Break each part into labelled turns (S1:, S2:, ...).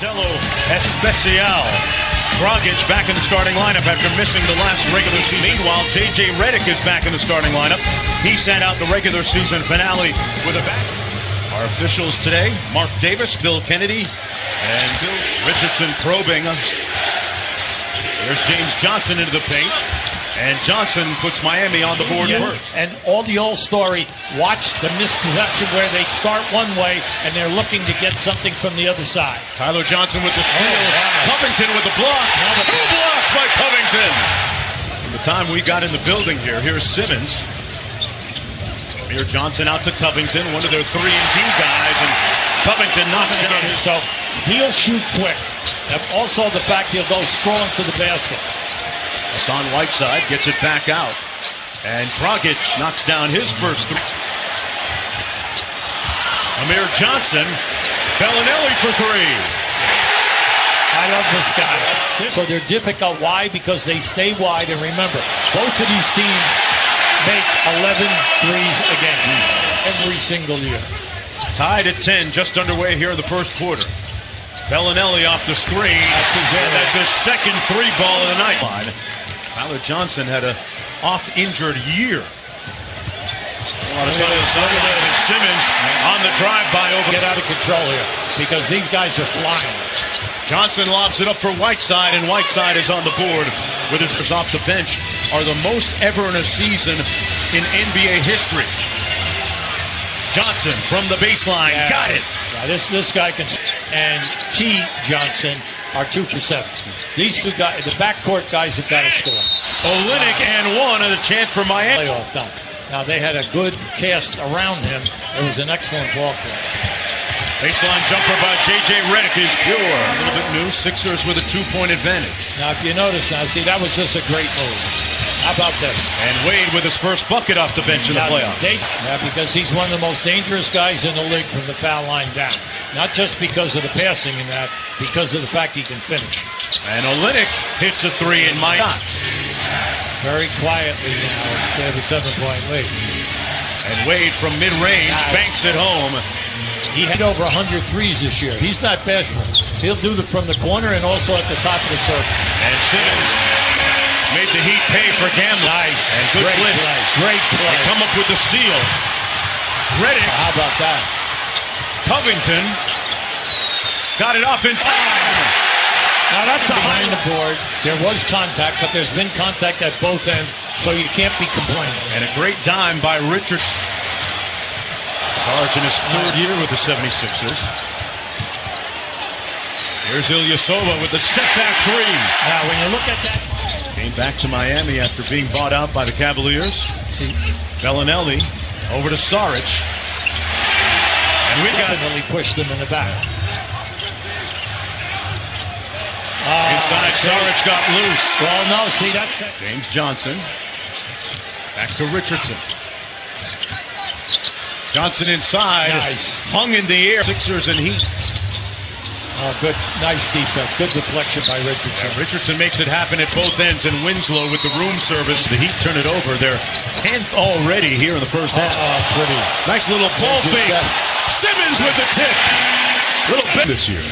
S1: Modelo Especial. Dragic back in the starting lineup after missing the last regular season. Meanwhile, J.J. Redick is back in the starting lineup. He sat out the regular season finale with a back. Our officials today, Mark Davis, Bill Kennedy, and Bill Richardson probing. There's James Johnson into the paint. And Johnson puts Miami on the board first.
S2: And all the old story, watch the misconception where they start one way and they're looking to get something from the other side.
S1: Tyler Johnson with the steal. Wow. Covington with the block. Two blocks by Covington. From the time we got in the building here, here's Simmons. Amir Johnson out to Covington, one of their 3-and-D guys, and Covington knocks down his.
S2: So he'll shoot quick. And also the fact he'll go strong to the basket.
S1: Hassan Whiteside gets it back out. And Dragic knocks down his first three. Amir Johnson, Bellinelli for three.
S2: I love this guy. So they're difficult. Why? Because they stay wide. And remember, both of these teams make 11 threes a game. Every single year.
S1: Tied at 10, just underway here in the first quarter. Bellinelli off the screen. That's his second three ball of the night. Tyler Johnson had a oft-injured year. Simmons on the drive-by over.
S2: Get out of control here because these guys are flying.
S1: Johnson lobs it up for Whiteside, and Whiteside is on the board with his off the bench. Are the most ever in a season in NBA history. Johnson from the baseline, got it.
S2: Yeah, this guy can. And T. Johnson are 2 for 7. These two guys, the backcourt guys, have got to score.
S1: Olynyk and one, and a chance for Miami.
S2: Playoff time. Now they had a good cast around him. It was an excellent ball play.
S1: Baseline jumper by J.J. Redick is pure. A little bit new. Sixers with a 2-point advantage.
S2: Now, if you notice, that was just a great move. How about this?
S1: And Wade with his first bucket off the bench in the playoffs.
S2: Because he's one of the most dangerous guys in the league from the foul line down. Not just because of the passing in that, because of the fact he can finish.
S1: And Olynyk hits a three in my shots.
S2: Very quietly now, they have a 7-point lead.
S1: And Wade from mid-range banks it home.
S2: He had over 100 threes this year. He's not bashful. He'll do it from the corner and also at the top of the circle.
S1: And Simmons made the Heat pay for gambling.
S2: Nice.
S1: And good blitz.
S2: Great play.
S1: They come up with the steal. Redick.
S2: How about that?
S1: Covington got it off in time.
S2: Now that's behind the board. There was contact, but there's been contact at both ends, so you can't be complaining.
S1: And a great dime by Richards. Sarge in his third year with the 76ers. Here's Ilyasova with the step-back three.
S2: Now, when you look at that.
S1: Came back to Miami after being bought out by the Cavaliers. Bellinelli over to Saric. And we
S2: definitely pushed them in the back.
S1: Inside, Saric got loose.
S2: Well, no, see, that's it.
S1: James Johnson. Back to Richardson. Johnson inside.
S2: Nice.
S1: Hung in the air. Sixers and Heat.
S2: Oh, good. Nice defense. Good deflection by Richardson.
S1: Yeah, Richardson makes it happen at both ends, and Winslow with the room service. The Heat turn it over. They're 10th already here in the first half.
S2: Pretty.
S1: Nice little ball fake. Simmons with the tip. Little bit this year.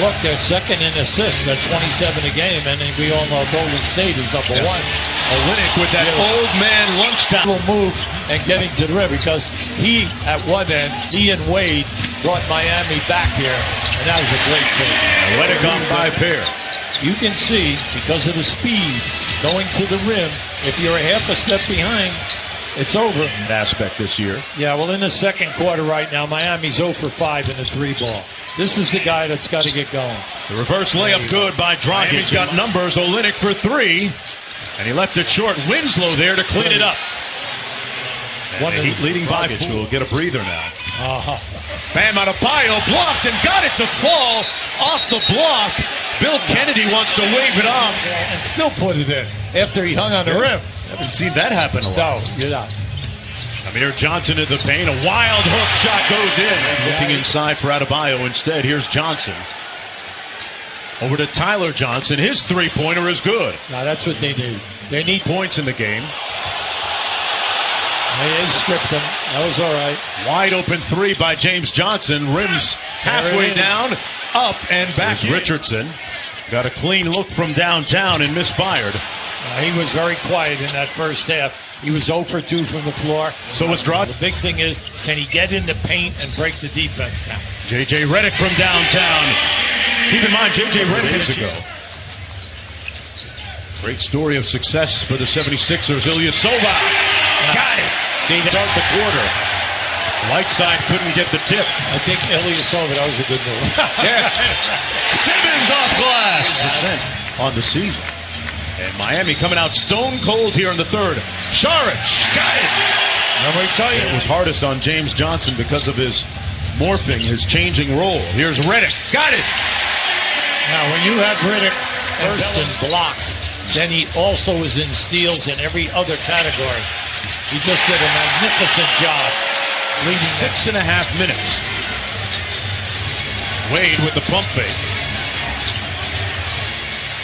S2: Look, they're second in assists. They're 27 a game, and we all know Golden State is number one.
S1: Olynyk with that old man lunchtime.
S2: Will move and getting to the rim because he, at one end, he and Wade brought Miami back here, and that was a great thing.
S1: Olynyk on by pair.
S2: You can see, because of the speed going to the rim, if you're a half a step behind, it's over.
S1: Aspect this year.
S2: Yeah, well, in the second quarter right now, Miami's 0 for 5 in the 3-ball. This is the guy that's got to get going.
S1: The reverse layup good by Dragic. He's got numbers. Olynyk for 3. And he left it short. Winslow there to clean it up. And the Heat leading by 4. Will get a breather now. Bam Adebayo blocked and got it to fall off the block. Bill Kennedy wants to wave it off.
S2: And still put it in after he hung on the rim.
S1: Haven't seen that happen a lot.
S2: No, you're not.
S1: Amir Johnson in the paint. A wild hook shot goes in. Looking inside for Adebayo instead. Here's Johnson. Over to Tyler Johnson. His three-pointer is good.
S2: Now that's what they need. They need
S1: points in the game.
S2: They stripped him. That was all right.
S1: Wide open three by James Johnson. Rims halfway down. up and back. Here's Richardson. Got a clean look from downtown and misfired.
S2: He was very quiet in that first half. He was 0 for 2 from the floor.
S1: So was Dragic.
S2: The big thing is, can he get in the paint and break the defense down?
S1: J.J. Redick from downtown. Keep in mind, J.J. Redick years ago. Great story of success for the 76ers. Ilyasova. Got it.
S2: See,
S1: Start the quarter. Whiteside couldn't get the tip.
S2: I think Ilyasova, that was a good move.
S1: Yeah. Simmons off glass. On the season. And Miami coming out stone cold here in the third. Saric. Got it.
S2: Remember I tell you?
S1: It was hardest on James Johnson because of his morphing, his changing role. Here's Redick. Got it.
S2: Now, when you have Redick first in blocks, then he also is in steals in every other category. He just did a magnificent job leading
S1: 6.5 minutes. Wade with the pump fake.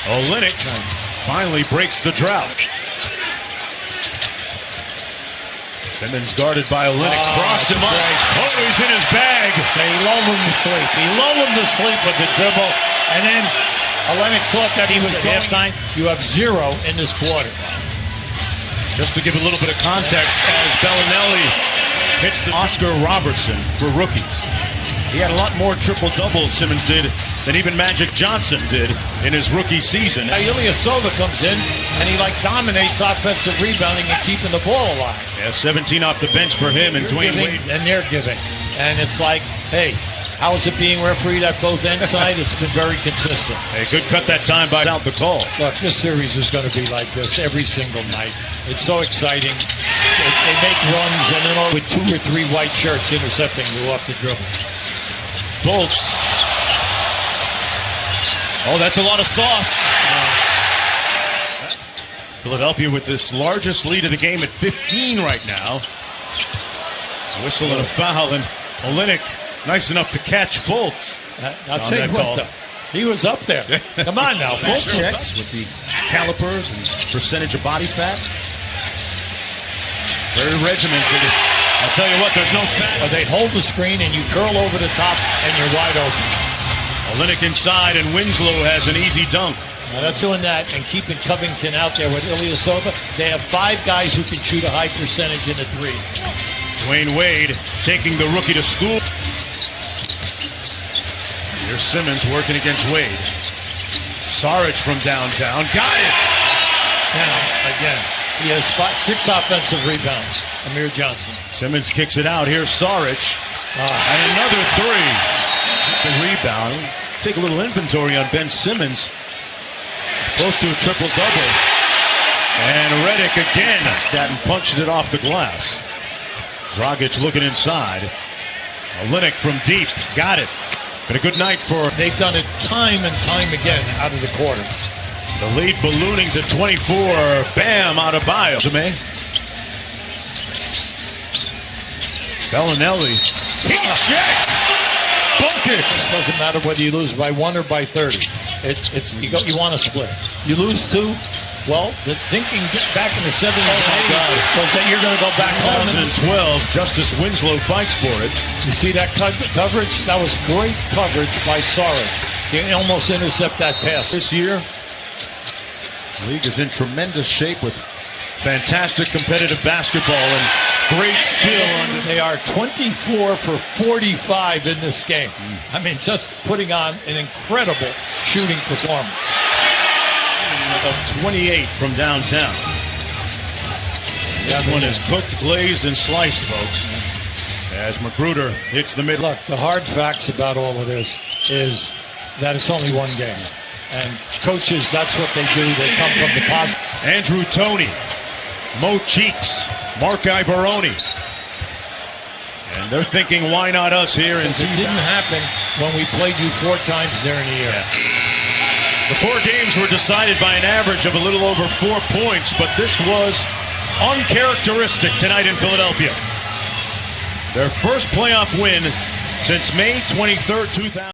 S1: Olynyk finally breaks the drought. Simmons guarded by Olynyk. Crossed him up. Oh, he's in his bag.
S2: They lull him to sleep. He lulled him to sleep with the dribble. And then Olynyk thought that he was at halftime. You have 0 in this quarter.
S1: Just to give a little bit of context, as Bellinelli hits the Oscar Robertson for rookies. He had a lot more triple-doubles, Simmons did, than even Magic Johnson did in his rookie season.
S2: Now, Ilyasova comes in, and he, dominates offensive rebounding and keeping the ball alive.
S1: Yeah, 17 off the bench for him and Dwayne Wade.
S2: And they're giving. And it's like, hey, how is it being refereed at both ends side? It's been very consistent.
S1: Hey, good cut that time by out the call.
S2: Look, this series is going to be like this every single night. It's so exciting. They make runs, and then with 2 or 3 white shirts intercepting you off the dribble.
S1: Fultz. Oh, that's a lot of sauce. Philadelphia with its largest lead of the game at 15 right now. Whistle and a foul, and Olynyk nice enough to catch Fultz.
S2: I'll tell you what, he was up there. Come on now, Fultz.
S1: Checks with the calipers and percentage of body fat. Very regimented. I'll tell you what, there's no fat.
S2: They hold the screen and you curl over the top and you're wide open.
S1: Olynyk inside and Winslow has an easy dunk.
S2: Now that's doing that and keeping Covington out there with Ilyasova. They have 5 guys who can shoot a high percentage in the 3.
S1: Dwayne Wade taking the rookie to school. Here's Simmons working against Wade. Saric from downtown. Got it.
S2: Now, again, he has 6 offensive rebounds. Amir Johnson.
S1: Simmons kicks it out. Here's Saric. And another 3. The rebound. Take a little inventory on Ben Simmons. Close to a triple-double. And Redick again. That punched it off the glass. Dragic looking inside. Olynyk from deep. Got it. Been a good night for...
S2: They've done it time and time again out of the quarter.
S1: The lead ballooning to 24. Bam, Adebayo. Bellinelli. Heat check. Bucket.
S2: It doesn't matter whether you lose by 1 or by 30. You want to split. You lose 2. Well, the thinking back in the 70s was that you're going to go back home.
S1: 2012, Justice Winslow fights for it.
S2: You see that coverage? That was great coverage by Saric. He almost intercept that pass.
S1: This year, the league is in tremendous shape with fantastic competitive basketball and great skill.
S2: They are 24 for 45 in this game. I mean, just putting on an incredible shooting performance.
S1: Of 28 from downtown. That one is cooked, glazed, and sliced, folks. As Magruder hits the middle.
S2: Look, the hard facts about all of this is that it's only 1 game. And coaches, that's what they do. They come from the positive.
S1: Andrew Toney, Mo Cheeks, Mark Ivoroni. And they're thinking, why not us here? And
S2: it didn't happen when we played you 4 times there in a year.
S1: Yeah. The 4 games were decided by an average of a little over 4 points, but this was uncharacteristic tonight in Philadelphia. Their first playoff win since May 23rd, 2000.